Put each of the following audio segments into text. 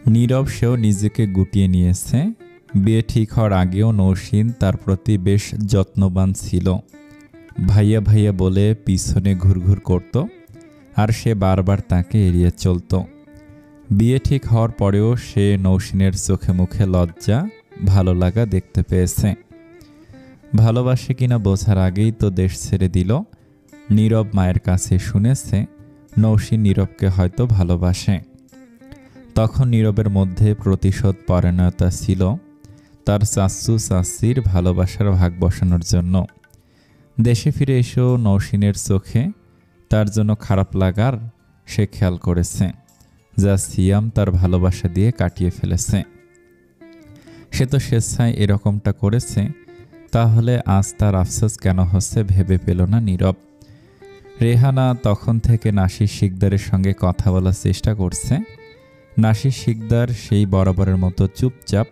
নীরব সেও নিজেকে গুটিয়ে নিয়েছে। বিয়ে ঠিক হওয়ার আগেও নৌসীন তার প্রতি বেশ যত্নবান ছিল। ভাইয়া ভাইয়া বলে পিছনে ঘুরঘুর করত, আর সে বারবার তাকে এড়িয়ে চলত। বিয়ে ঠিক হওয়ার পরেও সে নৌসীনের চোখে মুখে লজ্জা, ভালো লাগা দেখতে পেয়েছে। ভালোবাসে কিনা বোঝার আগেই তো দেশ ছেড়ে দিল। নীরব মায়ের কাছে শুনেছে নৌসীন নীরবকে হয়তো ভালোবাসে। তখন নীরবের মধ্যে প্রতিশোধ পরায়ণতা ছিল, তার চাচ্চু চাচ্চির ভালোবাসার ভাগ বসানোর জন্য। দেশে ফিরে এসেও নৌসীনের চোখে তার জন্য খারাপ লাগার সে খেয়াল করেছে, যা সিয়াম তার ভালোবাসা দিয়ে কাটিয়ে ফেলেছে। সে তো স্বেচ্ছায় এরকমটা করেছে, তাহলে আজ তার আফসোস কেন হচ্ছে ভেবে পেল না নীরব। রেহানা তখন থেকে নাসির শিকদারের সঙ্গে কথা বলার চেষ্টা করছে। নাসির শিকদার সেই বরাবরের মতো চুপচাপ।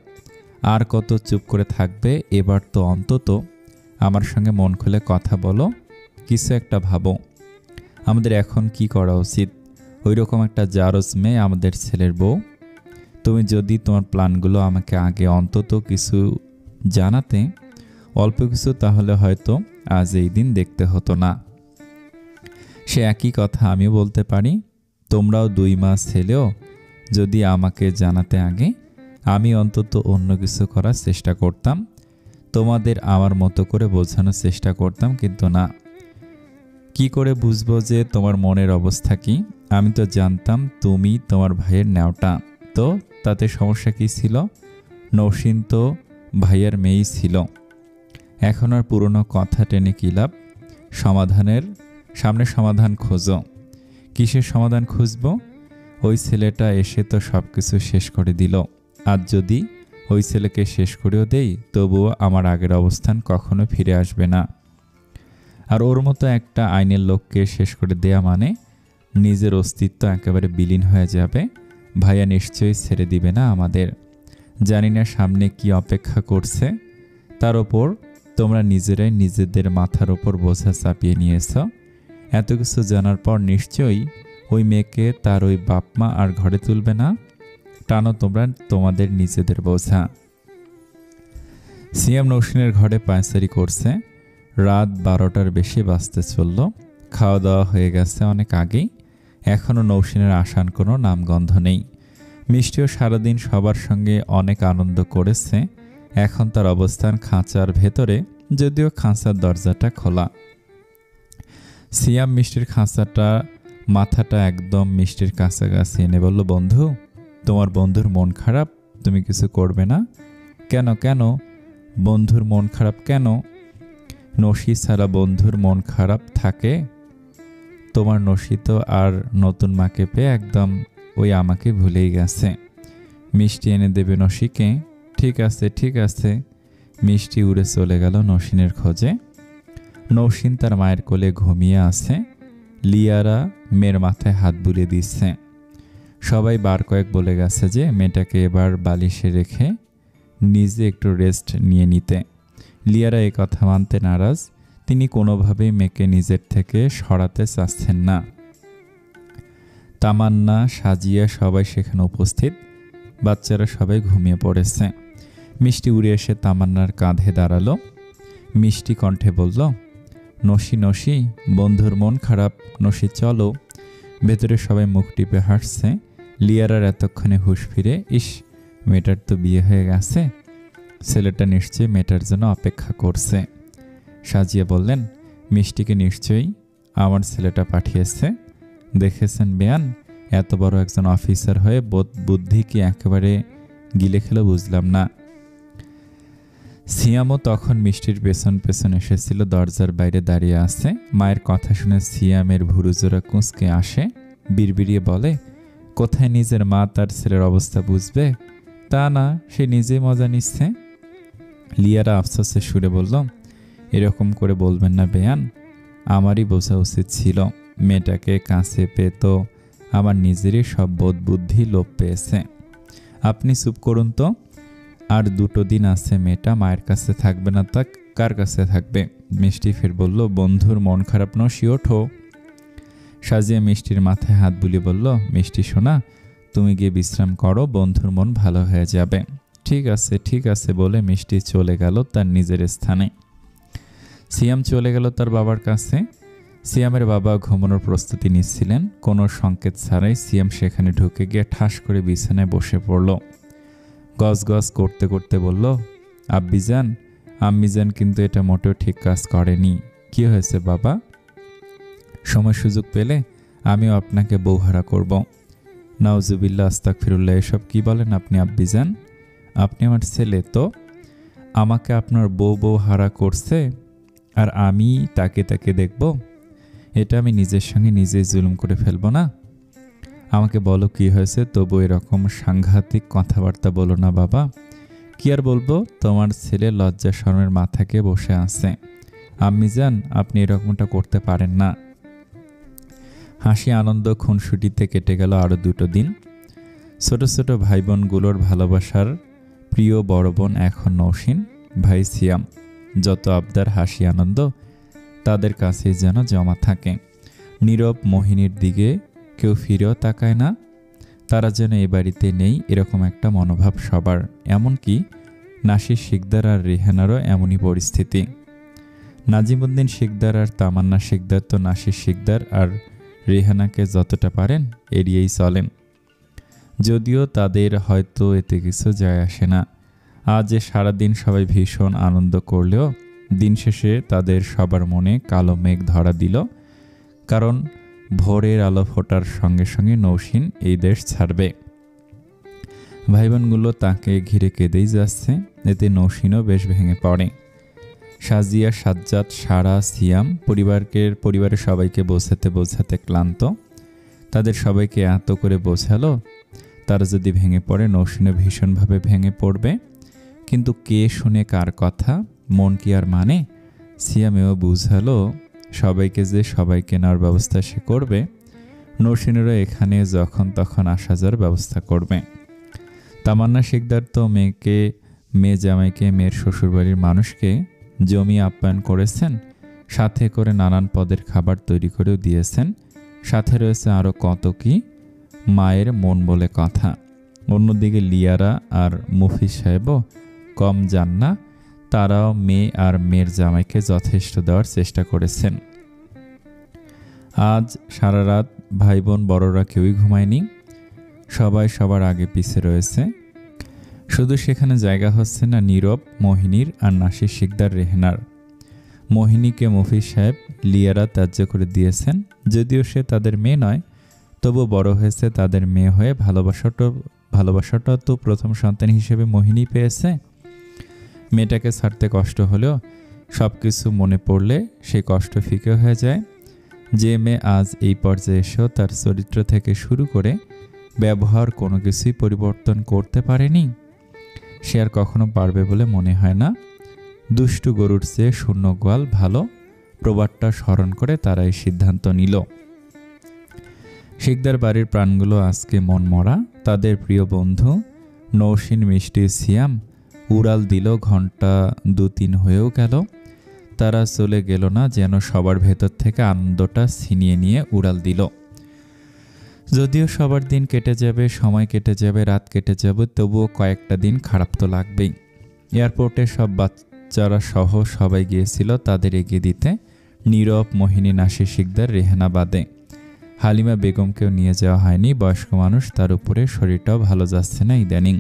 আর কত চুপ করে থাকবে, এবার তো অন্তত আমার সঙ্গে মন খুলে কথা বলো, কিছু একটা ভাবো। আমাদের এখন কি করা উচিত? ওই রকম একটা জারজ মেয়ে আমাদের ছেলের বউ। তুমি যদি তোমার প্ল্যানগুলো আমাকে আগে অন্তত কিছু জানাতে, অল্প কিছু, তাহলে হয়তো আজ এই দিন দেখতে হতো না। সে একই কথা আমিও বলতে পারি। তোমরাও 2 মাস ছেলেও যদি আমাকে জানাতে আগে, আমি অন্তত অন্য কিছু করার চেষ্টা করতাম, তোমাদের আমার মতো করে বোঝানোর চেষ্টা করতাম। কিন্তু না, কি করে বুঝবো যে তোমার মনের অবস্থা কি? আমি তো জানতাম তুমি তোমার ভাইয়ের ন্যাওটা, তো তাতে সমস্যা কি ছিল? নৌসীন তো ভাইয়ের মেয়েই ছিল। এখন আর পুরনো কথা টেনে কি লাভ? সামনে সমাধান খোঁজো। কিসের সমাধান খুঁজবো? ওই ছেলেটা এসে তো সব কিছু শেষ করে দিল। আজ যদি ওই ছেলেকে শেষ করেও দেই, তবুও আমার আগের অবস্থান কখনো ফিরে আসবে না। আর ওর মতো একটা আইনের লোককে শেষ করে দেয়া মানে নিজের অস্তিত্ব একেবারে বিলীন হয়ে যাবে। ভাইয়া নিশ্চয়ই ছেড়ে দিবে না আমাদের। জানি না সামনে কি অপেক্ষা করছে। তার ওপর তোমরা নিজেরাই নিজেদের মাথার ওপর বোঝা চাপিয়ে নিয়েছ। এত কিছু জানার পর নিশ্চয়ই ওই মেয়েকে তার ওই বাপ মা আর ঘরে তুলবে না। টানো তোমরা তোমাদের নিজেদের বোঝা। সিয়াম নৌসীনের ঘরে পায়চারি করছে। রাত 12টার বেশি বাজতে চলল। খাওয়া দাওয়া হয়ে গেছে অনেক আগেই। এখনও নৌসীনের আসার কোনো নামগন্ধ নেই। মিষ্টিও সারাদিন সবার সঙ্গে অনেক আনন্দ করেছে। এখন তার অবস্থান খাঁচার ভেতরে, যদিও খাঁচার দরজাটা খোলা। সিয়াম মিষ্টির মাথাটা একদম মিষ্টির কাছাকাছি এনে বলল, বন্ধু, তোমার বন্ধুর মন খারাপ, তুমি কিছু করবে না? কেন কেন বন্ধুর মন খারাপ কেন? নসি ছাড়া বন্ধুর মন খারাপ থাকে? তোমার নসি তো আর নতুন মাকে পেয়ে একদম ওই আমাকে ভুলেই গেছে। মিষ্টি এনে দেবে নসিকে? ঠিক আছে ঠিক আছে। মিষ্টি উড়ে চলে গেল নসীনের খোঁজে। নৌসীন তার মায়ের কোলে ঘুমিয়ে আছে। লিয়ারা মেয়ের মাথায় হাত বুলিয়ে দিচ্ছে। সবাই বার কয়েক বলে গেছে যে মেয়েটাকে এবার বালিশে রেখে নিজে একটু রেস্ট নিয়ে নিতে। লিয়ারা এ কথা মানতে নারাজ। তিনি কোনোভাবেই মেয়েকে নিজের থেকে সরাতে চাচ্ছেন না। তামান্না, সাজিয়া সবাই সেখানে উপস্থিত। বাচ্চারা সবাই ঘুমিয়ে পড়েছে। মিষ্টি উড়ে এসে তামান্নার কাঁধে দাঁড়ালো। মিষ্টি কণ্ঠে বলল, নসি নসি, বন্ধুর মন খারাপ, নসি চলো। ভেতরে সবাই মুখ টিপে হাসছে। লিয়ারার এতক্ষণে হুঁশ ফিরে, ইস, মেয়েটার তো বিয়ে হয়ে গেছে। ছেলেটা নিশ্চয়ই মেয়েটার জন্য অপেক্ষা করছে। সাজিয়া বললেন, মিষ্টিকে নিশ্চয়ই আমার ছেলেটা পাঠিয়েছে। দেখেছেন বেয়ান, এত বড় একজন অফিসার হয়ে বুদ্ধি কি একেবারে গিলে খেলো বুঝলাম না। সিয়ামও তখন মিষ্টির পেছন পেছন এসেছিল, দরজার বাইরে দাঁড়িয়ে আছে। মায়ের কথা শুনে সিয়ামের ভুরুজোড়া কুঁচকে আসে। বিড়বিড়িয়ে বলে, কোথায় নিজের মা তার ছেলের অবস্থা বুঝবে? তা না, সে নিজেই মজা নিচ্ছে। লিয়ারা আফসোসের সুরে বলল, এরকম করে বলবেন না বেয়ান, আমারই বোঝা উচিত ছিল। মেয়েটাকে কাছে পেয়ে তো আমার নিজেরই সব বোধ বুদ্ধি লোপ পেয়েছে। আপনি চুপ করুন তো। আর 2 দিন আছে মেয়েটা মায়ের কাছে থাকবে না, তা কার কাছে থাকবে? মিষ্টি ফের বলল, বন্ধুর মন খারাপ নসি, ওঠো। সাজিয়া মিষ্টির মাথায় হাত বুলিয়ে বলল, মিষ্টি সোনা, তুমি গিয়ে বিশ্রাম করো, বন্ধুর মন ভালো হয়ে যাবে। ঠিক আছে বলে মিষ্টি চলে গেল তার নিজের স্থানে। সিয়াম চলে গেল তার বাবার কাছে। সিয়ামের বাবা ঘুমানোর প্রস্তুতি নিচ্ছিলেন। কোনো সংকেত ছাড়াই সিয়াম সেখানে ঢুকে গিয়ে ঠাস করে বিছানায় বসে পড়ল। গজ করতে করতে বলল, আব্বিজান, আম্মিজান কিন্তু এটা মোটেও ঠিক কাজ করেনি। কি হয়েছে বাবা? সময় সুযোগ পেলে আমিও আপনাকে বউহারা করব। নাউজুবিল্লাহ, আস্তাগফিরুল্লাহ, এসব কি বলেন আপনি আব্বিজান? আপনি আমার ছেলে, তো আমাকে আপনার বউ হারা করছে আর আমি তাকে দেখব? এটা আমি নিজের সঙ্গে নিজেই জুলুম করে ফেলবো না? আমাকে বলো কি হয়েছে, তবু এরকম সাংঘাতিক কথাবার্তা বলো না বাবা। কি আর বলবো, তোমার ছেলে লজ্জা শরমের মাথাকে বসে আছে। আম্মিজান, আপনি এরকমটা করতে পারেন না। হাসি আনন্দ খুনসুটিতে কেটে গেল আরও 2 দিন। ছোট ছোট ভাই বোনগুলোর ভালোবাসার প্রিয় বড় বোন এখন নৌসিন, ভাই সিয়াম। যত আবদার হাসি আনন্দ তাদের কাছেই যেন জমা থাকে। নীরব মোহিনীর দিকে কেউ ফিরেও তাকায় না। তারা যেন এ বাড়িতে নেই এরকম একটা মনোভাব সবার। এমনকি নাসির শিকদার আর রেহানারও এমনই পরিস্থিতি। নাজিমুদ্দিন শিকদার আর তামান্না শিকদার তো নাসির শিকদার আর রেহানাকে যতটা পারেন এড়িয়েই চলেন, যদিও তাদের হয়তো এতে কিছু যায় আসে না। আজ সারাদিন সবাই ভীষণ আনন্দ করলেও দিন শেষে তাদের সবার মনে কালো মেঘ ধরা দিল। কারণ ভোরের আলো ফোটার সঙ্গে সঙ্গে নৌসিন এই দেশ ছাড়বে। ভাইবোনগুলো তাকে ঘিরে কেঁদেই যাচ্ছে। এতে নৌসিনও বেশ ভেঙে পড়ে। সাজিয়া, সাজ্জাদ, সারা, সিয়াম পরিবারের সবাইকে বোঝাতে ক্লান্ত। তাদের সবাইকে এত করে বোঝালো, তারা যদি ভেঙে পড়ে নৌসিনও ভীষণভাবে ভেঙে পড়বে। কিন্তু কে শুনে কার কথা, মন কি আর মানে? সিয়ামেও বুঝালো সবাইকে যে সবাইকে নেওয়ার ব্যবস্থা সে করবে। নৌসিনেরও এখানে যখন তখন আসা যাওয়ার ব্যবস্থা করবে। তামান্না শিকদার তো মেয়ে জামাইকে, মেয়ের শ্বশুরবাড়ির মানুষকে জমিয়ে আপ্যায়ন করেছেন, সাথে করে নানান পদের খাবার তৈরি করেও দিয়েছেন। সাথে রয়েছে আরও কত কি, মায়ের মন বলে কথা। অন্যদিকে লিয়ারা আর মুফিজ সাহেবও কম যান না। তারাও মেয়ে আর মেয়ের জামাইকে যথেষ্ট দেওয়ার চেষ্টা করেছেন। আজ সারা রাত ভাই বোন বড়রা কেউই ঘুমায়নি। সবাই সবার আগে পিছে রয়েছে। শুধু সেখানে জায়গা হচ্ছে না নীরব, মোহিনীর আর নাসির শিকদার, রেহানার। মোহিনীকে মুফিজ সাহেব লিয়ারা ত্যায্য করে দিয়েছেন। যদিও সে তাদের মেয়ে নয়, তবু বড় হয়েছে তাদের মেয়ে হয়ে। ভালোবাসাটা তো প্রথম সন্তান হিসেবে মোহিনী পেয়েছে। মেয়েটাকে ছাড়তে কষ্ট হলেও সব কিছু মনে পড়লে সেই কষ্ট ফিকে হয়ে যায়। যে মেয়ে আজ এই পর্যায়ে এসেও তার চরিত্র থেকে শুরু করে ব্যবহার কোনো কিছুই পরিবর্তন করতে পারেনি, সে আর কখনো পারবে বলে মনে হয় না। দুষ্টু গরুর চেয়ে শূন্য গোয়াল ভালো, প্রবাদটা স্মরণ করে তারা এই সিদ্ধান্ত নিল। শিকদার বাড়ির প্রাণগুলো আজকে মন মরা। তাদের প্রিয় বন্ধু নৌসিন, মিষ্টি, সিয়াম উড়াল দিল। ঘন্টা 2-3 হয়েও গেল, তারা চলে গেল না, যেন সবার ভেতর থেকে আনন্দটা ছিনিয়ে নিয়ে উড়াল দিল। যদিও সবার দিন কেটে যাবে, সময় কেটে যাবে, রাত কেটে যাবে, তবুও কয়েকটা দিন খারাপ তো লাগবেই। এয়ারপোর্টে সব বাচ্চারা সহ সবাই গিয়েছিল তাদের এগিয়ে দিতে, নীরব, মোহিনী, নাসির শিকদার, রেহানা বাদে। হালিমা বেগমকেও নিয়ে যাওয়া হয়নি। বয়স্ক মানুষ, তার উপরে শরীরটাও ভালো যাচ্ছে না ইদানিং।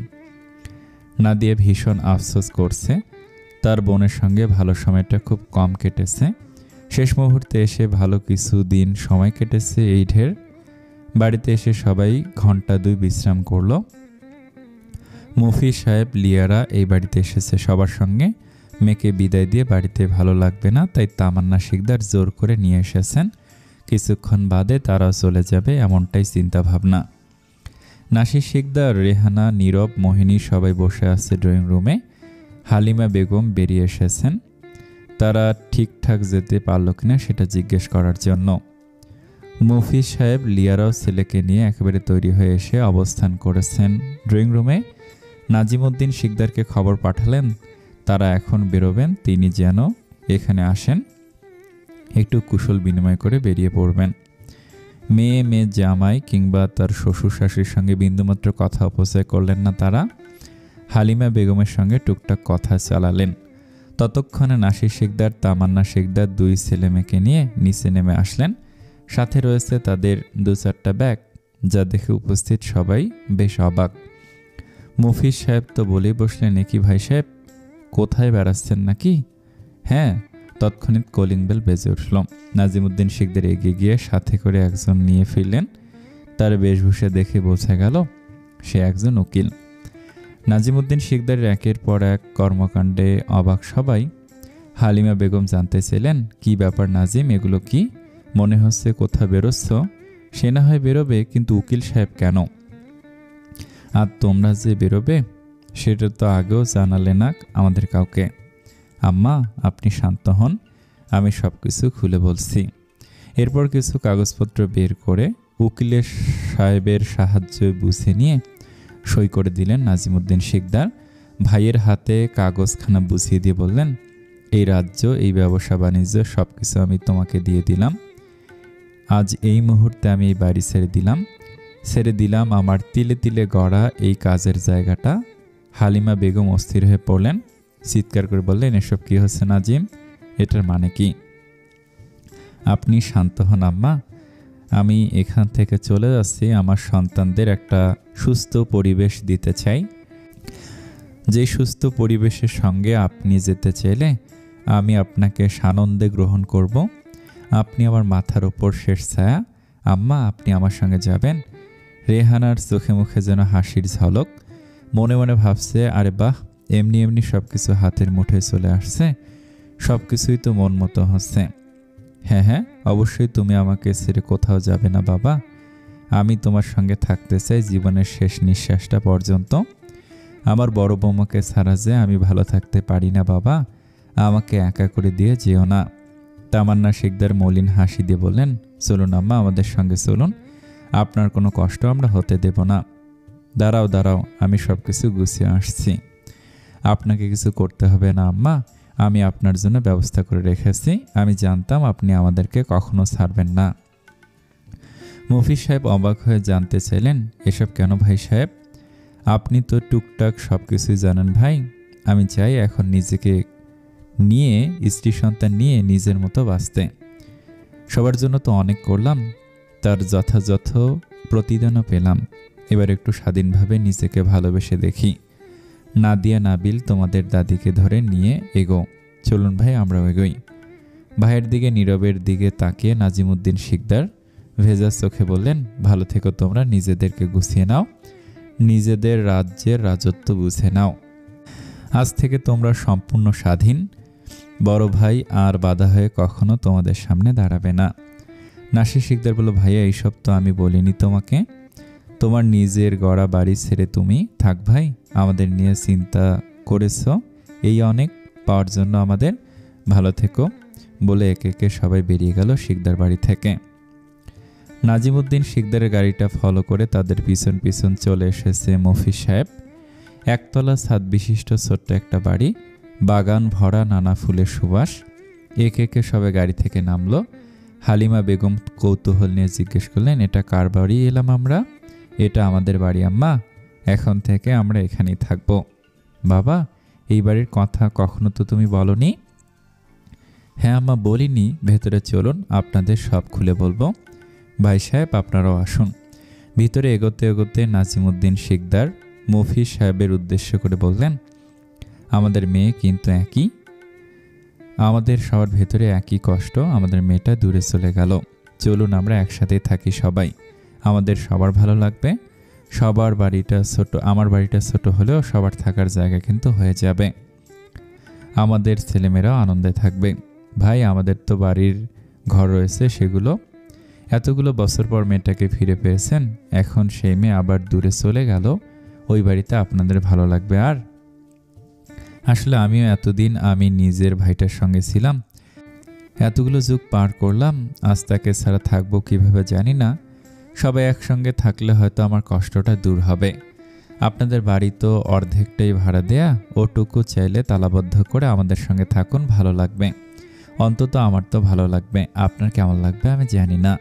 নাদিয়া ভীষণ আফসোস করছে, তার বোনের সঙ্গে ভালো সময়টা খুব কম কেটেছে। শেষ মুহূর্তে এসে ভালো কিছু দিন সময় কেটেছে এই ঢের। বাড়িতে এসে সবাই ঘন্টা 2 বিশ্রাম করল। মুফিজ সাহেব, লিয়ারা এই বাড়িতে এসেছে সবার সঙ্গে। মেয়েকে বিদায় দিয়ে বাড়িতে ভালো লাগবে না, তাই তামান্না শিকদার জোর করে নিয়ে এসেছেন। কিছুক্ষণ বাদে তারাও চলে যাবে, এমনটাই চিন্তা ভাবনা। নাসির শিকদার, রেহানা, নীরব, মোহিনী সবাই বসে আছে ড্রয়িং রুমে। হালিমা বেগম বেরিয়ে এসেছেন তারা ঠিকঠাক যেতে পারল কিনা সেটা জিজ্ঞেস করার জন্য। মুফিজ সাহেব, লিয়ারাও ছেলেকে নিয়ে একেবারে তৈরি হয়ে এসে অবস্থান করেছেন ড্রয়িং রুমে। নাজিমুদ্দিন শিকদারকে খবর পাঠালেন তারা এখন বেরোবেন, তিনি যেন এখানে আসেন, একটু কুশল বিনিময় করে বেরিয়ে পড়বেন। মেয়ে জামাই কিংবা তার শ্বশুর শাশুড়ির সঙ্গে বিন্দুমাত্র কথা অপচয় করলেন না তারা। হালিমা বেগমের সঙ্গে টুকটাক কথা চালালেন। ততক্ষণে নাসির শিকদার, তামান্না শিকদার 2 ছেলেমেয়েকে নিয়ে নিচে নেমে আসলেন। সাথে রয়েছে তাদের 2-4টা ব্যাগ, যা দেখে উপস্থিত সবাই বেশ অবাক। মফিজ সাহেব তো বলেই বসলেন, এ কি ভাই সাহেব, কোথায় বেড়াচ্ছেন নাকি? হ্যাঁ। তৎক্ষণিৎ কলিং বেল বেজে উঠল। নাজিমুদ্দিন শিকদার এগিয়ে গিয়ে সাথে করে একজন নিয়ে ফিরলেন। তার বেশভূষা দেখে বোঝা গেল সে একজন উকিল। নাজিমুদ্দিন শিকদারের একের পর এক কর্মকাণ্ডে অবাক সবাই। হালিমা বেগম জানতে চাইলেন, কি ব্যাপার নাজিম, এগুলো কি? মনে হচ্ছে কোথাও বেরোচ্ছ। সে না হয় বেরোবে, কিন্তু উকিল সাহেব কেন? আর তোমরা যে বেরোবে সেটা তো আগেও জানালে না আমাদের কাউকে। আম্মা, আপনি শান্ত হন, আমি সব কিছু খুলে বলছি। এরপর কিছু কাগজপত্র বের করে উকিলের সাহেবের সাহায্যে বুঝে নিয়ে সই করে দিলেন নাজিমুদ্দিন শিকদার। ভাইয়ের হাতে কাগজখানা বুঝিয়ে দিয়ে বললেন, এই রাজ্য, এই ব্যবসা বাণিজ্য সব কিছু আমি তোমাকে দিয়ে দিলাম। আজ এই মুহূর্তে আমি এই বাড়ি ছেড়ে দিলাম আমার তিলে তিলে গড়া এই কাজের জায়গাটা। হালিমা বেগম অস্থির হয়ে পড়লেন, চিৎকার করে বললেন, এসব কি হচ্ছে নাজিম, এটার মানে কি? আপনি শান্ত হন আম্মা, আমি এখান থেকে চলে যাচ্ছি। আমার সন্তানদের একটা সুস্থ পরিবেশ দিতে চাই। যে সুস্থ পরিবেশের সঙ্গে আপনি যেতে চাইলে আমি আপনাকে সানন্দে গ্রহণ করব। আপনি আমার মাথার ওপর শেষ ছায়া। আম্মা, আপনি আমার সঙ্গে যাবেন। রেহানার চোখে মুখে যেন হাসির ঝলক। মনে মনে ভাবছে, আরে বাহ, এমনি এমনি সব কিছু হাতের মুঠোয় চলে আসছে, সব কিছুই তো মন মতো হচ্ছে। হ্যাঁ হ্যাঁ, অবশ্যই তুমি আমাকে ছেড়ে কোথাও যাবে না বাবা। আমি তোমার সঙ্গে থাকতে চাই জীবনের শেষ নিঃশ্বাসটা পর্যন্ত। আমার বড় বৌমাকে ছাড়া যে আমি ভালো থাকতে পারি না বাবা, আমাকে একা করে দিয়ে যেও না। তামান্না শিকদার মলিন হাসি দিয়ে বললেন, চলুন আম্মা, আমাদের সঙ্গে চলুন, আপনার কোনো কষ্ট আমরা হতে দেব না। দাঁড়াও, আমি সব কিছু গুছিয়ে আসছি। আপনাকে কিছু করতে হবে না আম্মা, আমি আপনার জন্য ব্যবস্থা করে রেখেছি। আমি জানতাম আপনি আমাদেরকে কখনো ছাড়বেন না। মফিজ সাহেব অবাক হয়ে জানতে চাইলেন, এসব কেন ভাই সাহেব? আপনি তো টুকটাক সব কিছুই জানেন ভাই। আমি চাই এখন নিজেকে নিয়ে, স্ত্রী সন্তান নিয়ে নিজের মতো বাঁচতে। সবার জন্য তো অনেক করলাম, তার যথাযথ প্রতিদানও পেলাম। এবার একটু স্বাধীনভাবে নিজেকে ভালোবেসে দেখি। নাদিয়া, নাবিল, তোমাদের দাদিকে ধরে নিয়ে এগো। চলুন ভাই, আমরাও এগোই। ভাইয়ের দিকে, নীরবের দিকে তাকিয়ে নাজিমুদ্দিন শিকদার ভেজা চোখে বললেন, ভালো থেকো তোমরা, নিজেদেরকে গুছিয়ে নাও, নিজেদের রাজ্যের রাজত্ব বুঝে নাও। আজ থেকে তোমরা সম্পূর্ণ স্বাধীন। বড় ভাই আর বাধা হয়ে কখনো তোমাদের সামনে দাঁড়াবে না। নাসির শিকদার বলল, ভাইয়া, এইসব তো আমি বলিনি তোমাকে। তোমার নিজের গড়া বাড়ি ছেড়ে তুমি থাক ভাই, আমাদের নিয়ে চিন্তা করেছ, এই অনেক পাওয়ার জন্য আমাদের। ভালো থেকো। বলে একে একে সবাই বেরিয়ে গেল শিকদার বাড়ি থেকে। নাজিমুদ্দিন শিকদারের গাড়িটা ফলো করে তাদের পিছন পিছন চলে এসেছে মফিজ সাহেব। একতলা ছাদ বিশিষ্ট ছোট্ট একটা বাড়ি, বাগান ভরা নানা ফুলের সুবাস। একে একে সবাই গাড়ি থেকে নামলো। হালিমা বেগম কৌতূহল নিয়ে জিজ্ঞেস করলেন, এটা কার বাড়ি এলাম আমরা? এটা আমাদের বাড়ি আম্মা, এখন থেকে আমরা এখানেই থাকবো। বাবা, এই বাড়ির কথা কখনো তো তুমি বলনি। হ্যাঁ আম্মা, বলিনি। ভেতরে চলুন, আপনাদের সব খুলে বলবো। ভাই সাহেব, আপনারাও আসুন। ভিতরে এগোতে এগোতে নাজিমুদ্দিন শিকদার মফিজ সাহেবের উদ্দেশ্য করে বললেন, আমাদের মেয়ে কিন্তু একই, আমাদের সবার ভেতরে একই কষ্ট। আমাদের মেয়েটা দূরে চলে গেল। চলুন আমরা একসাথেই থাকি সবাই, আমাদের সবার ভালো লাগবে। সবার বাড়িটা ছোট, আমার বাড়িটা ছোট হলেও সবার থাকার জায়গা কিন্তু হয়ে যাবে। আমাদের ছেলেমেয়েরাও আনন্দে থাকবে। ভাই, আমাদের তো বাড়ির ঘর রয়েছে, সেগুলো এতগুলো বছর পর মেয়েটাকে ফিরে পেয়েছেন, এখন সেই মেয়ে আবার দূরে চলে গেল, ওই বাড়িতে আপনাদের ভালো লাগবে। আর আসলে আমিও এতদিন আমি নিজের ভাইটার সঙ্গে ছিলাম, এতগুলো যুগ পার করলাম, আজ তাকে ছাড়া থাকবো কিভাবে জানি না। সবাই একসঙ্গে থাকলে হয়তো আমার কষ্টটা দূর হবে। আপনাদের বাড়ি তো অর্ধেকটাই ভাড়া দেয়া, ওটুকু চাইলে তালাবদ্ধ করে আমাদের সঙ্গে থাকুন, ভালো লাগবে। অন্তত আমার তো ভালো লাগবে, আপনার কেমন লাগবে আমি জানি না।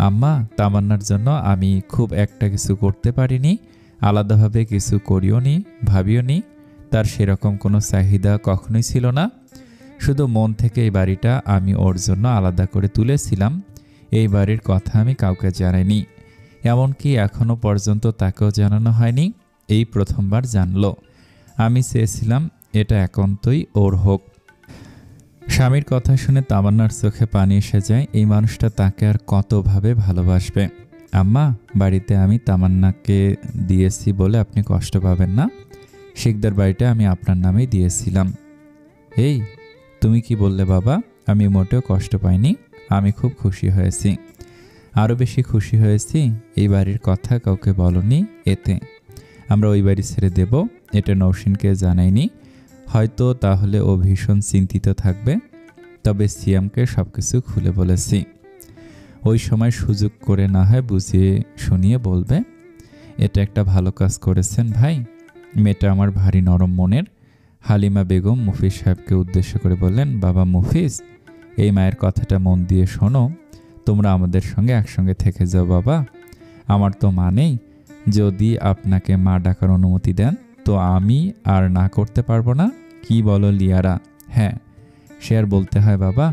আম্মা, তামান্নার জন্য আমি খুব একটা কিছু করতে পারিনি, আলাদাভাবে কিছু করিও নি, ভাবিও নি। তার সেরকম কোনো চাহিদা কখনোই ছিল না। শুধু মন থেকে এই বাড়িটা আমি ওর জন্য আলাদা করে তুলেছিলাম। এই বাড়ির কথা আমি কাউকে জানাইনি, এমনকি এখনও পর্যন্ত তাকেও জানানো হয়নি। এই প্রথমবার জানলো। আমি চেয়েছিলাম এটা একান্তই ওর হোক। স্বামীর কথা শুনে তামান্নার চোখে পানি এসে যায়। এই মানুষটা তাকে আর কতভাবে ভালোবাসবে। আম্মা, বাড়িতে আমি তামান্নাকে দিয়েছি বলে আপনি কষ্ট পাবেন না। শিকদার বাড়িটা আমি আপনার নামেই দিয়েছিলাম। এই, তুমি কি বললে বাবা? আমি মোটেও কষ্ট পাইনি, আমি খুব খুশি হয়েছি। আরও বেশি খুশি হয়েছি এই বাড়ির কথা কাউকে বলনি। এতে আমরা ওই বাড়ি ছেড়ে দেব, এটা নৌসিনকে জানাইনি। হয়তো তাহলে ও ভীষণ চিন্তিত থাকবে। তবে সিয়ামকে সব কিছু খুলে বলেছি। ওই সময় সুযোগ করে না হয় বুঝিয়ে শুনিয়ে বলবে। এটা একটা ভালো কাজ করেছেন ভাই। মেয়েটা আমার ভারী নরম মনের। হালিমা বেগম মুফিজ সাহেবকে উদ্দেশ্য করে বললেন, বাবা মুফিজ, এই মায়ের কথাটা মন দিয়ে শোনো। তোমরা আমাদের সঙ্গে একসঙ্গে থেকে যাও বাবা। আমার তো মা নেই। যদি আপনাকে মা ডাকার অনুমতি দেন তো আমি আর না করতে পারবো না। কি বলো লিয়ারা? হ্যাঁ, সে আর বলতে হয় বাবা।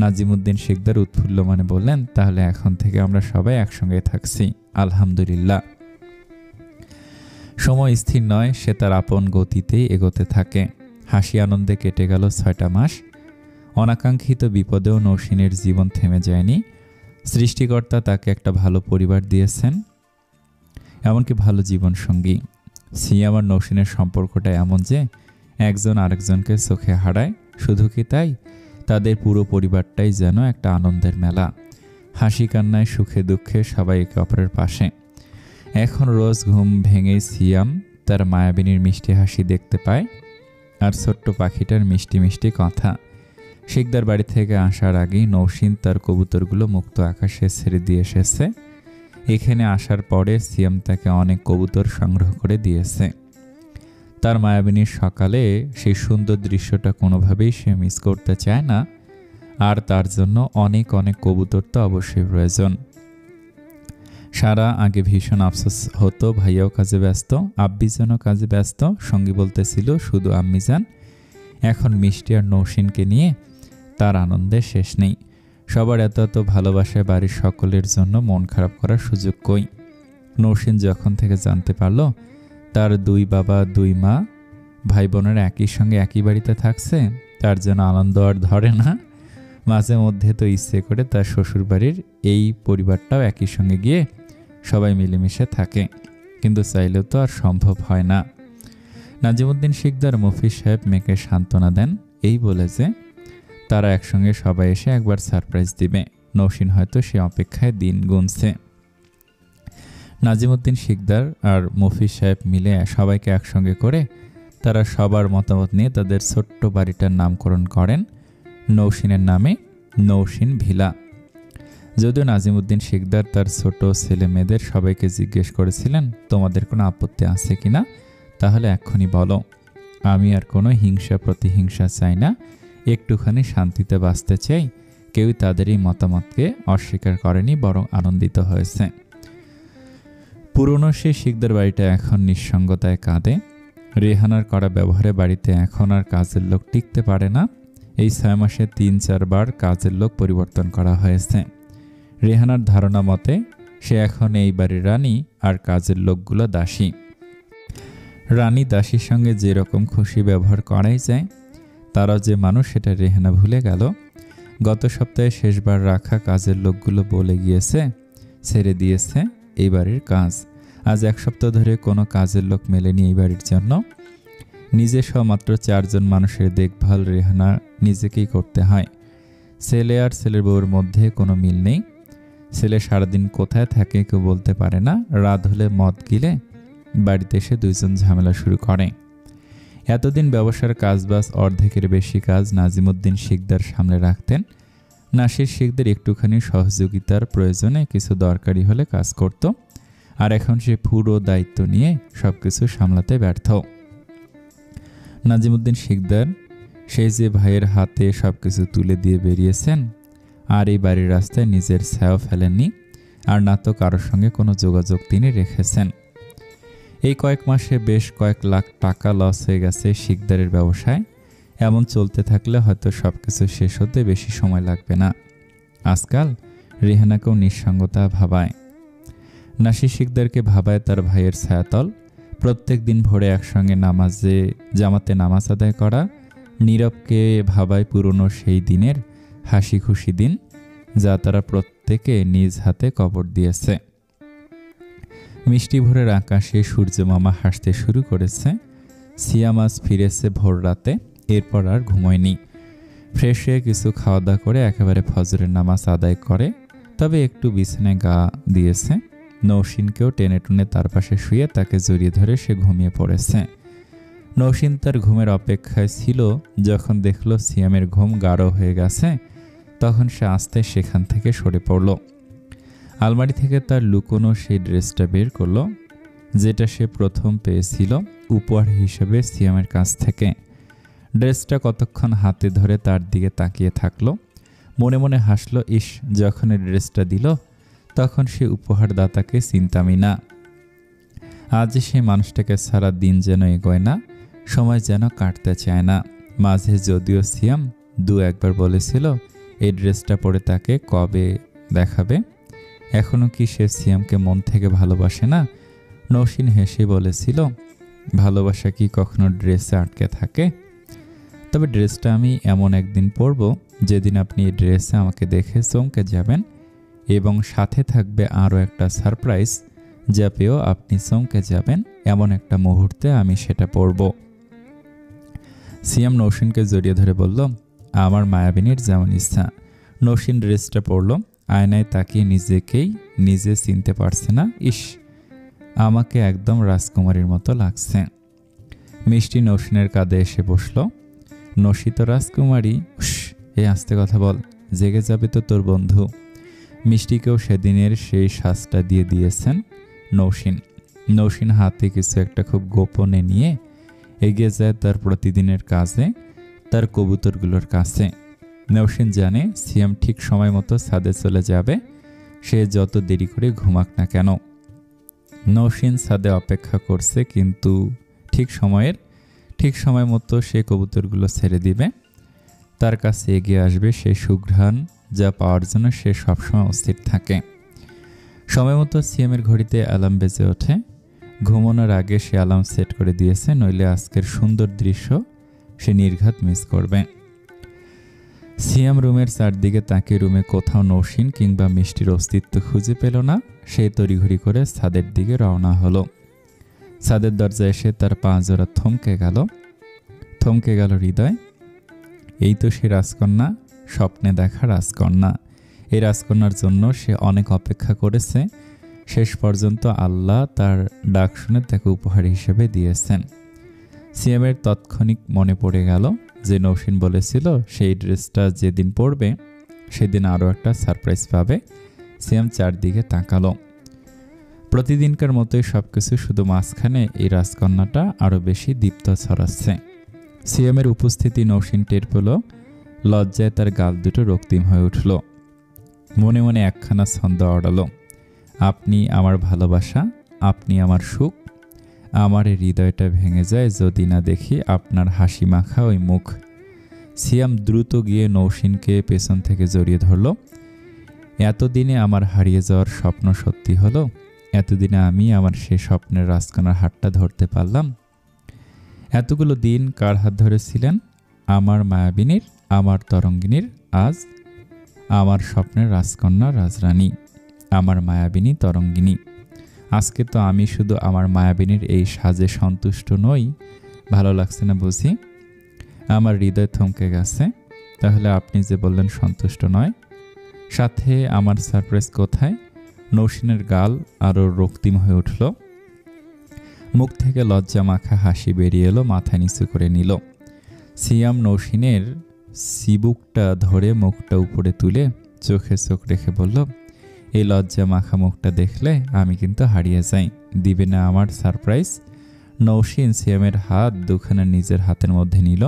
নাজিমুদ্দিন শিকদার উৎফুল্ল মানে বললেন, তাহলে এখন থেকে আমরা সবাই একসঙ্গে থাকছি, আলহামদুলিল্লাহ। সময় স্থির নয়, সে তার আপন গতিতেই এগোতে থাকে। হাসি আনন্দে কেটে গেল 6টা মাস। অনাকাঙ্ক্ষিত বিপদেও নৌসিনের জীবন থেমে যায়নি। সৃষ্টিকর্তা তাকে একটা ভালো পরিবার দিয়েছেন, এমনকি ভালো জীবনসঙ্গী। সিয়াম আর নৌসিনের সম্পর্কটা এমন যে একজন আরেকজনকে চোখে হারায়। শুধু কি তাই, তাদের পুরো পরিবারটাই যেন একটা আনন্দের মেলা। হাসি কান্নায় সুখে দুঃখে সবাই একে অপরের পাশে। এখন রোজ ঘুম ভেঙেই সিয়াম তার মায়াবিনীর মিষ্টি হাসি দেখতে পায় আর ছোট্ট পাখিটার মিষ্টি মিষ্টি কথা। শিকদার বাড়ি থেকে আসার আগেই নৌসিন তার কবুতরগুলো মুক্ত আকাশে ছেড়ে দিয়ে এসেছে। এখানে আসার পরে সিয়াম তাকে অনেক কবুতর সংগ্রহ করে দিয়েছে। তার মায়াবিনীর সকালে সেই সুন্দর দৃশ্যটা কোনোভাবেই সে মিস করতে চায় না। আর তার জন্য অনেক অনেক কবুতর তো অবশ্যই প্রয়োজন। সারা আগে ভীষণ আফসোস হতো, ভাইয়াও কাজে ব্যস্ত, আব্বিজানও কাজে ব্যস্ত, সঙ্গী বলতেছিল শুধু আম্মিজান। এখন মিষ্টি আর নৌসিনকে নিয়ে তার আনন্দে শেষ নেই। সবার এত এত ভালোবাসায় বাড়ির সকলের জন্য মন খারাপ করার সুযোগ কই। নৌসিন যখন থেকে জানতে পারল তার 2 বাবা 2 মা ভাই বোনেরা একই সঙ্গে একই বাড়িতে থাকছে, তার যেন আনন্দ আর ধরে না। মাঝে মধ্যে তো ইচ্ছে করে তার শ্বশুর বাড়ির এই পরিবারটাও একই সঙ্গে গিয়ে সবাই মিলেমিশে থাকে, কিন্তু চাইলেও তো আর সম্ভব হয় না। নাজিমুদ্দিন শিকদার মুফিজ সাহেব মেয়েকে সান্ত্বনা দেন এই বলে যে তারা একসঙ্গে সবাই এসে একবার সারপ্রাইজ দিবে। নৌসিন হয়তো সে অপেক্ষায় দিন গুনছে। নাজিমুদ্দিন শিকদার আর মুফিজ সাহেব মিলে সবাইকে একসঙ্গে করে তারা সবার মতামত নিয়ে তাদের ছোট্ট বাড়িটার নামকরণ করেন নৌসিনের নামে, নৌসিন ভিলা। যদিও নাজিমুদ্দিন শিকদার তার ছোট ছেলে মেয়েদের সবাইকে জিজ্ঞেস করেছিলেন, তোমাদের কোনো আপত্তি আছে কিনা, তাহলে এক্ষুনি বলো। আমি আর কোনো হিংসা প্রতিহিংসা চাই না, একটুখানি শান্তিতে বাঁচতে চাই। কেউই তাদের এই মতামতকে অস্বীকার করেনি, বরং আনন্দিত হয়েছে। পুরনো সেই শিকদার বাড়িটা এখন নিঃসঙ্গতায় কাঁদে। রেহানার করা ব্যবহারে বাড়িতে এখন আর কাজের লোক টিকতে পারে না। এই 6 মাসে 3-4 বার কাজের লোক পরিবর্তন করা হয়েছে। রেহানার ধারণা মতে সে এখন এই বাড়ির রানী আর কাজের লোকগুলো দাসী। রানী দাসীর সঙ্গে যেরকম খুশি ব্যবহার করাই যায়, তারাও যে মানুষ সেটা রেহানা ভুলে গেল। গত সপ্তাহে শেষবার রাখা কাজের লোকগুলো বলে গিয়েছে ছেড়ে দিয়েছে এই বাড়ির কাজ। আজ 1 সপ্তাহ ধরে কোনো কাজের লোক মেলেনি এই বাড়ির জন্য। নিজে সহ মাত্র 4 জন মানুষের দেখভাল রেহানা নিজেকেই করতে হয়। ছেলে আর ছেলের বউর মধ্যে কোনো মিল নেই। ছেলে সারাদিন কোথায় থাকে কেউ বলতে পারে না। রাত হলে মদ গিলে বাড়িতে এসে 2 জন ঝামেলা শুরু করে। এতদিন ব্যবসার কাজবাজ অর্ধেকের বেশি কাজ নাজিমুদ্দিন শিকদার সামলে রাখতেন। নাসির শিকদার একটুখানি সহযোগিতার প্রয়োজনে কিছু দরকারি হলে কাজ করত, আর এখন সে পুরো দায়িত্ব নিয়ে সবকিছু সামলাতে ব্যর্থ। নাজিমুদ্দিন শিকদার সেই যে ভাইয়ের হাতে সবকিছু তুলে দিয়ে বেরিয়েছেন, আর এই বাড়ির রাস্তায় নিজের ছায়াও ফেলেননি। আর না তো কারোর সঙ্গে কোনো যোগাযোগ তিনি রেখেছেন। এই কয়েক মাসে বেশ কয়েক লাখ টাকা লস হয়ে গেছে শিকদারের ব্যবসায়। এমন চলতে থাকলে হয়তো সব কিছু শেষ হতে বেশি সময় লাগবে না। আজকাল রেহানাকেও নিঃসঙ্গতা ভাবায়। নাসির শিকদারকে ভাবায় তার ভাইয়ের ছায়াতল। প্রত্যেক দিন ভোরে একসঙ্গে জামাতে নামাজ আদায় করা। নীরবকে ভাবায় পুরনো সেই দিনের হাসি খুশি দিন, যা তারা প্রত্যেকে নিজ হাতে কবর দিয়েছে। মিষ্টি ভোরের আকাশে সূর্য মামা হাসতে শুরু করেছে। সিয়াম আজ ফিরেছে ভোর রাতে, এরপর আর ঘুমোয়নি। ফ্রেশ হয়ে কিছু খাওয়া দাওয়া করে একেবারে ফজরের নামাজ আদায় করে, তবে একটু বিছানায় গা দিয়েছে। নৌসিনকেও টেনে টুনে তার পাশে শুয়ে তাকে জড়িয়ে ধরে সে ঘুমিয়ে পড়েছে। নৌসিন তার ঘুমের অপেক্ষায় ছিল। যখন দেখল সিয়ামের ঘুম গাঢ় হয়ে গেছে, তখন সে আস্তে সেখান থেকে সরে পড়ল। আলমারি থেকে তার লুকোনো সেই ড্রেসটা বের করলো, যেটা সে প্রথম পেয়েছিল উপহার হিসেবে সিয়ামের কাছ থেকে। ড্রেসটা কতক্ষণ হাতে ধরে তার দিকে তাকিয়ে থাকলো। মনে মনে হাসলো, ইস, যখন এই ড্রেসটা দিল তখন সে উপহারদাতাকে চিন্তামই না। আজ সেই মানুষটাকে সারা দিন যেন এগোয় না, সময় যেন কাটতে চায় না। মাঝে যদিও সিয়াম দু একবার বলেছিল এই ড্রেসটা পরে তাকে কবে দেখাবে। এখনও কি সে সিয়ামকে মন থেকে ভালোবাসে না? নৌসিন হেসে বলেছিল, ভালোবাসা কি কখনো ড্রেসে আটকে থাকে? তবে ড্রেসটা আমি এমন একদিন পরব যেদিন আপনি এই ড্রেসে আমাকে দেখে চমকে যাবেন, এবং সাথে থাকবে আরও একটা সারপ্রাইজ, যা পেয়েও আপনি চমকে যাবেন। এমন একটা মুহূর্তে আমি সেটা পরব। সিয়াম নৌসিনকে জড়িয়ে ধরে বলল, আমার মায়াবিনীর যেমন ইচ্ছা। নৌসিন ড্রেসটা পরল। আয়নায় তাকিয়ে নিজে চিনতে পারছে না। ইস, আমাকে একদম রাজকুমারীর মতো লাগছে। মিষ্টি নৌসিনের কাঁধে এসে বসল। নসি তো রাজকুমারী। এই আস্তে কথা বল, জেগে যাবে তো তোর বন্ধু। মিষ্টিকেও সেদিনের সেই সাজটা দিয়ে দিয়েছেন নৌসিন হাতে কিছু একটা খুব গোপনে নিয়ে এগিয়ে যায় তার প্রতিদিনের কাজে, তার কবুতরগুলোর কাছে। নৌসিন জানে সিয়াম ঠিক সময় মতো ছাদে চলে যাবে, সে যত দেরি করে ঘুমাক না কেন। নৌসিন ছাদে অপেক্ষা করছে, কিন্তু ঠিক সময় মতো সে কবুতরগুলো ছেড়ে দিবে। তার কাছে এগিয়ে আসবে সেই সুঘ্রাণ, যা পাওয়ার জন্য সে সবসময় অস্থির থাকে। সময় মতো সিয়ামের ঘড়িতে অ্যালার্ম বেজে ওঠে। ঘুমানোর আগে সে অ্যালার্ম সেট করে দিয়েছে, নইলে আজকের সুন্দর দৃশ্য সে নির্ঘাত মিস করবে। সিয়াম রুমের চারদিকে তাকিয়ে রুমে কোথাও নৌসিন কিংবা মিষ্টির অস্তিত্ব খুঁজে পেল না। সে তড়িঘড়ি করে ছাদের দিকে রওনা হলো। ছাদের দরজায় এসে তার পা জোড়া থমকে গেল হৃদয়। এই তো সে রাজকন্যা, স্বপ্নে দেখা রাজকন্যা। এই রাজকন্যার জন্য সে অনেক অপেক্ষা করেছে। শেষ পর্যন্ত আল্লাহ তার ডাক শুনে তাকে উপহার হিসেবে দিয়েছেন। সিয়ামের তৎক্ষণিক মনে পড়ে গেল যে নৌসিন বলেছিল সেই ড্রেসটা যেদিন পরবে সেদিন আরও একটা সারপ্রাইজ পাবে। সিয়াম চারদিকে তাকালো। প্রতিদিনকার মতোই সবকিছু, শুধু মাঝখানে এই রাজকন্যাটা আরও বেশি দীপ্ত ছড়াচ্ছে। সিয়ামের উপস্থিতি নৌসিন টের পেল। লজ্জায় তার গাল দুটো রক্তিম হয়ে উঠল। মনে মনে একখানা ছন্দ অড়ালো, আপনি আমার ভালোবাসা, আপনি আমার সুখ। আমার হৃদয়টা ভেঙে যায় যদি না দেখি আপনার হাসি মাখা ওই মুখ। সিয়াম দ্রুত গিয়ে নৌসিনকে পেছন থেকে জড়িয়ে ধরল। এতদিনে আমার হারিয়ে যাওয়ার স্বপ্ন সত্যি হলো। এতদিনে আমি আমার সে স্বপ্নের রাজকন্যার হাতটা ধরতে পারলাম। এতগুলো দিন কার হাত ধরেছিলেন? আমার মায়াবিনীর, আমার তরঙ্গিনীর। আজ আমার স্বপ্নের রাজকন্যা, রাজরানী, আমার মায়াবিনী তরঙ্গিনী। আজকে তো আমি শুধু আমার মায়াবিনীর এই সাজে সন্তুষ্ট নই। ভালো লাগছে না বুঝি? আমার হৃদয় থমকে গেছে। তাহলে আপনি যে বললেন সন্তুষ্ট নয়, সাথে আমার সারপ্রাইজ কোথায়? নৌসিনের গাল আরও রক্তিম হয়ে উঠল। মুখ থেকে লজ্জা মাখা হাসি বেরিয়ে এলো, মাথা নিচু করে নিল। সিয়াম নৌসিনের চিবুকটা ধরে মুখটা উপরে তুলে চোখে চোখ রেখে বলল, এই লজ্জা মাখা মুখটা দেখলে আমি কিন্তু হারিয়ে যাই। দিবে না আমার সারপ্রাইজ? নৌসিন সিয়ামের হাত দুখানা নিজের হাতের মধ্যে নিল।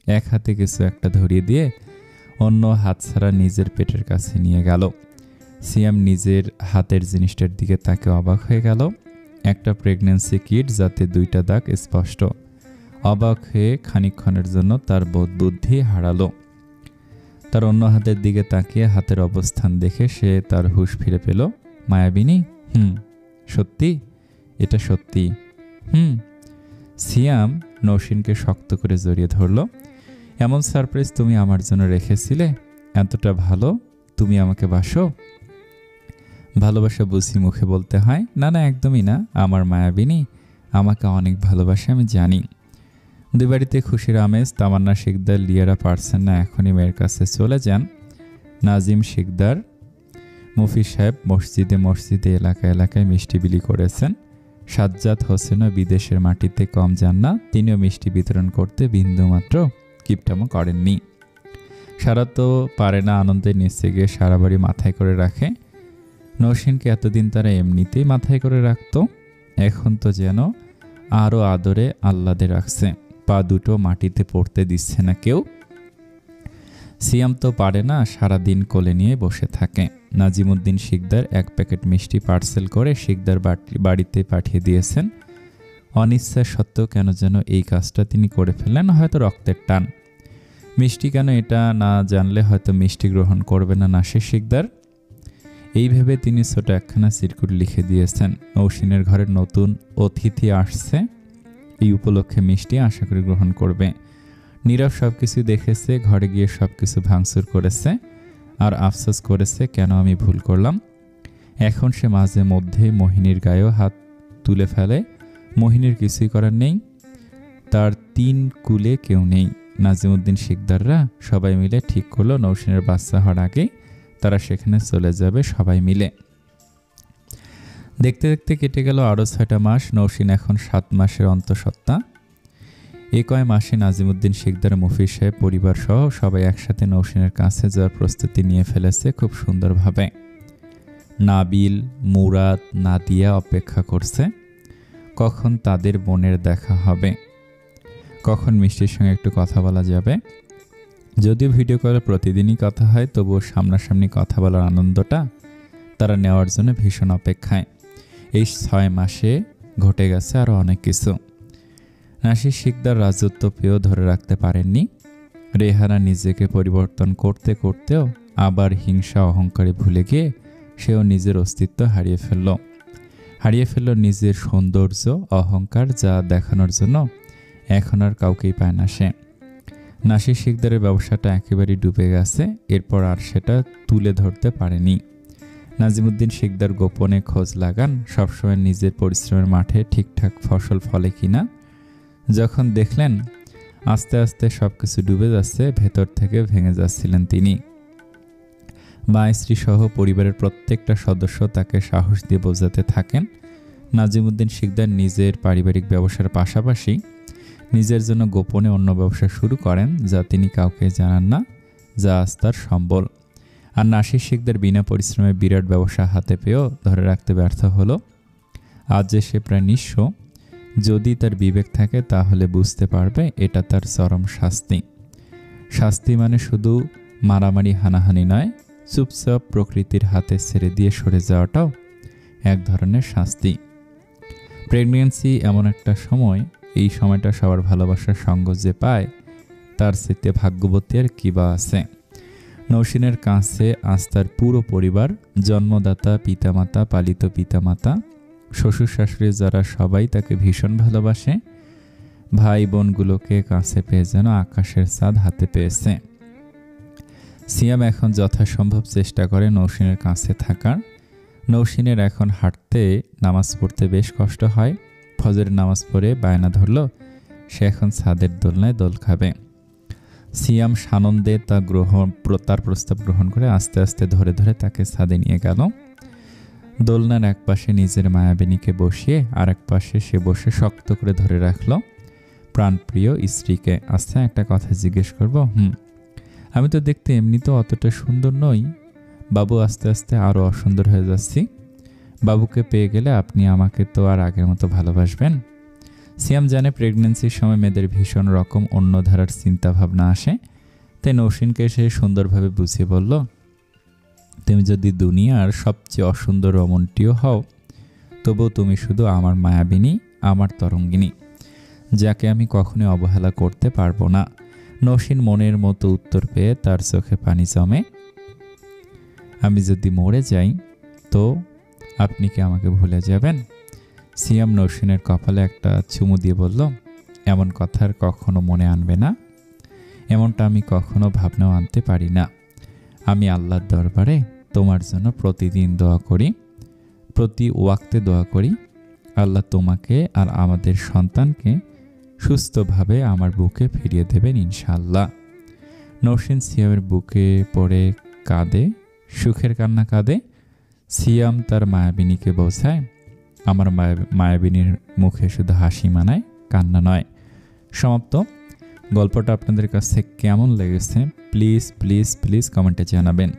এক হাতে কিছু একটা ধরিয়ে দিয়ে অন্য হাত ছাড়া নিজের পেটের কাছে নিয়ে গেল। সিয়াম নিজের হাতের জিনিসটার দিকে তাকে অবাক হয়ে গেল। একটা প্রেগন্যান্সি কিট, যাতে 2টা দাগ স্পষ্ট। অবাক হয়ে খানিকক্ষণের জন্য তার বোধ বুদ্ধি হারালো। তার অন্য হাতের দিকে তাকিয়ে হাতের অবস্থান দেখে সে তার হুঁশ ফিরে পেল। মায়াবিনী? সত্যি? এটা সত্যি? সিয়াম নৌশিনকে শক্ত করে জড়িয়ে ধরল। এমন সারপ্রাইজ তুমি আমার জন্য রেখেছিলে? এতটা ভালো তুমি আমাকে বাসো? ভালোবাসা বুঝি মুখে বলতে হয়? না না, একদমই না। আমার মায়াবিনী আমাকে অনেক ভালোবাসে, আমি জানি। দুই বাড়িতে খুশির আমেজ। তামান্না শিকদার, লিয়ারা পারছেন না, এখনই মেয়ের কাছে চলে যান। নাজিম শিকদার, মফিজ সাহেব মসজিদে মসজিদে এলাকায় এলাকায় মিষ্টি বিলি করেছেন। সাজ্জাদ হোসেনও বিদেশের মাটিতে কম যান না, তিনিও মিষ্টি বিতরণ করতে বিন্দুমাত্র কিপটামো করেননি। সারা তো পারে না আনন্দে নিচে গিয়ে সারা বাড়ি মাথায় করে রাখে। নৌশিনকে এতদিন তারা এমনিতেই মাথায় করে রাখত, এখন তো যেন আরও আদরে আহ্লাদে রাখছে। পা দুটো মাটিতে পড়তে দিচ্ছে না কেউ। সিয়াম তো পারে না, সারাদিন কোলে নিয়ে বসে থাকে। নাজিমুদ্দিন শিকদার 1 প্যাকেট মিষ্টি পার্সেল করে শিকদার বাড়িতে পাঠিয়ে দিয়েছেন। অনিচ্ছা সত্ত্বেও কেন যেন এই কাজটা তিনি করে ফেললেন, হয়তো রক্তের টান। মিষ্টি কেন এটা না জানলে হয়তো মিষ্টি গ্রহণ করবে না নাসির শিকদার। এই ভেবে তিনি ছোট একখানা চিরকুট লিখে দিয়েছেন। নৌশিনের ঘরের নতুন অতিথি আসছে, এই উপলক্ষে মিষ্টি আশা করি গ্রহণ করবে। নীরব সবকিছু দেখেছে, ঘরে গিয়ে সবকিছু ভাঙচুর করেছে আর আফসোস করেছে কেন আমি ভুল করলাম। এখন সে মাঝে মধ্যে মোহিনীর গায়েও হাত তুলে ফেলে। মোহিনীর কিছুই করার নেই, তার 3 কুলে কেউ নেই। নাজিমুদ্দিন শিকদাররা সবাই মিলে ঠিক করলো নৌশিনের বাচ্চা হওয়ার আগে তারা সেখানে চলে যাবে সবাই মিলে। দেখতে দেখতে কেটে গেল আরও 6টা মাস। নৌশিন এখন 7 মাসের অন্তঃসত্ত্বা। এই কয় মাসে নাজিমুদ্দিন শিকদার, মফিজ সাহেব পরিবার সহ সবাই একসাথে নৌশিনের কাছে যাওয়ার প্রস্তুতি নিয়ে ফেলেছে খুব সুন্দরভাবে। নাবিল, মুরাদ, নাদিয়া অপেক্ষা করছে কখন তাদের বোনের দেখা হবে, কখন মিষ্টির সঙ্গে একটু কথা বলা যাবে। যদিও ভিডিও কলে প্রতিদিনই কথা হয়, তবুও সামনাসামনি কথা বলার আনন্দটা তারা নেওয়ার জন্য ভীষণ অপেক্ষায়। এই 6 মাসে ঘটে গেছে আরও অনেক কিছু। নাসির শিকদার রাজত্ব পেয়েও ধরে রাখতে পারেননি। রেহানা নিজেকে পরিবর্তন করতে করতেও আবার হিংসা অহংকারে ভুলে গিয়ে সেও নিজের অস্তিত্ব হারিয়ে ফেলল নিজের সৌন্দর্য, অহংকার, যা দেখানোর জন্য এখন আর কাউকেই পায় না সে। নাসির শিকদারের ব্যবসাটা একেবারেই ডুবে গেছে, এরপর আর সেটা তুলে ধরতে পারেনি। নাজিমুদ্দিন শিকদার গোপনে খোঁজ লাগান সবসময় নিজের পরিশ্রমের মাঠে ঠিকঠাক ফসল ফলে কিনা। যখন দেখলেন আস্তে আস্তে সবকিছু ডুবে যাচ্ছে, ভেতর থেকে ভেঙে যাচ্ছিলেন তিনি। মা স্ত্রী সহ পরিবারের প্রত্যেকটা সদস্য তাকে সাহস দিয়ে বোঝাতে থাকেন। নাজিমুদ্দিন শিকদার নিজের পারিবারিক ব্যবসার পাশাপাশি নিজের জন্য গোপনে অন্য ব্যবসা শুরু করেন, যা তিনি কাউকে জানান না, যা আজ তার সম্বল। আর নাসির শিকদার বিনা পরিশ্রমে বিরাট ব্যবসা হাতে পেয়েও ধরে রাখতে ব্যর্থ হলো। আজ যে সে প্রায় নিঃস্ব। যদি তার বিবেক থাকে তাহলে বুঝতে পারবে এটা তার চরম শাস্তি। শাস্তি মানে শুধু মারামারি হানাহানি নয়, চুপচাপ প্রকৃতির হাতে ছেড়ে দিয়ে সরে যাওয়াটাও এক ধরনের শাস্তি। প্রেগন্যান্সি এমন একটা সময়, এই সময়টা সবার ভালোবাসার সঙ্গ যে পায় তার চেয়ে ভাগ্যবতী আর কি বা আছে। নৌশিনের কাছে আজ তার পুরো পরিবার, জন্মদাতা পিতামাতা, পালিত পিতামাতা, শ্বশুর শাশুড়ি, যারা সবাই তাকে ভীষণ ভালোবাসে। ভাই বোনগুলোকে কাছে পেয়ে যেন আকাশের চাঁদ হাতে পেয়েছে। সিয়াম এখন যথাসম্ভব চেষ্টা করে নৌশিনের কাছে থাকার। নৌশিনের এখন হাঁটতে, নামাজ পড়তে বেশ কষ্ট হয়। ফজরের নামাজ পড়ে বায়না ধরল সে এখন ছাদের দোলনায় দোল খাবে। সিয়াম সানন্দে তার প্রস্তাব গ্রহণ করে আস্তে আস্তে ধরে ধরে তাকে ছাদে নিয়ে গেল। দোলনার এক পাশে নিজের মায়াবিনীকে বসিয়ে আর এক পাশে সে বসে শক্ত করে ধরে রাখল প্রাণপ্রিয় স্ত্রীকে। আচ্ছা, একটা কথা জিজ্ঞেস করব? আমি তো দেখতে এমনিতেও অতটা সুন্দর নই বাবু, আস্তে আস্তে আরও অসুন্দর হয়ে যাচ্ছি। বাবুকে পেয়ে গেলে আপনি আমাকে তো আর আগের মতো ভালোবাসবেন? সিয়াম জানে প্রেগন্যান্সির সময় মেয়েদের ভীষণ রকম অন্য ধারার চিন্তা ভাবনা আসে, তাই নৌশিনকে সে সুন্দরভাবে বুঝিয়ে বলল, তুমি যদি দুনিয়ার সবচেয়ে অসুন্দর রমণীটিও হও, তবুও তুমি শুধু আমার মায়াবিনী, আমার তরঙ্গিনী, যাকে আমি কখনোই অবহেলা করতে পারবো না। নসীন মনের মতো উত্তর পেয়ে তার চোখে পানি জমে। আমি যদি মরে যাই তো আপনি কি আমাকে ভুলে যাবেন? সিয়াম নসীনের কপালে একটা চুমু দিয়ে বলল, এমন কথার কখনো মনে আনবে না। এমনটা আমি কখনো ভাবনাও আনতে পারি না। আমি আল্লাহর দরবারে তোমার জন্য প্রতিদিন দোয়া করি, প্রতি ওয়াক্তে দোয়া করি। আল্লাহ তোমাকে আর আমাদের সন্তানকে সুস্থভাবে আমার বুকে ফিরিয়ে দেবেন ইনশাআল্লাহ। নসীন সিয়ামের বুকে পড়ে কাঁদে, সুখের কান্না কাঁদে। সিয়াম তার মায়াবিনীকে বোঝায়, আমার মায়াবিনীর মুখে শুধু হাসি মানায়, কান্না নয়। সমাপ্ত। গল্পটা আপনাদের কাছে কেমন লেগেছে প্লিজ প্লিজ প্লিজ কমেন্টে জানাবেন।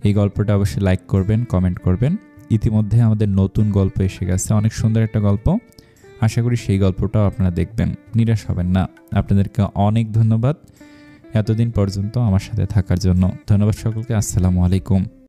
এই গল্পটা অবশ্যই লাইক করবেন, কমেন্ট করবেন। ইতিমধ্যে আমাদের নতুন গল্প এসে গেছে, অনেক সুন্দর একটা গল্প। আশা করি সেই গল্পটাও আপনারা দেখবেন, নিরাশ হবেন না। আপনাদেরকে অনেক ধন্যবাদ এতদিন পর্যন্ত আমার সাথে থাকার জন্য। ধন্যবাদ সকলকে। আসসালামু আলাইকুম।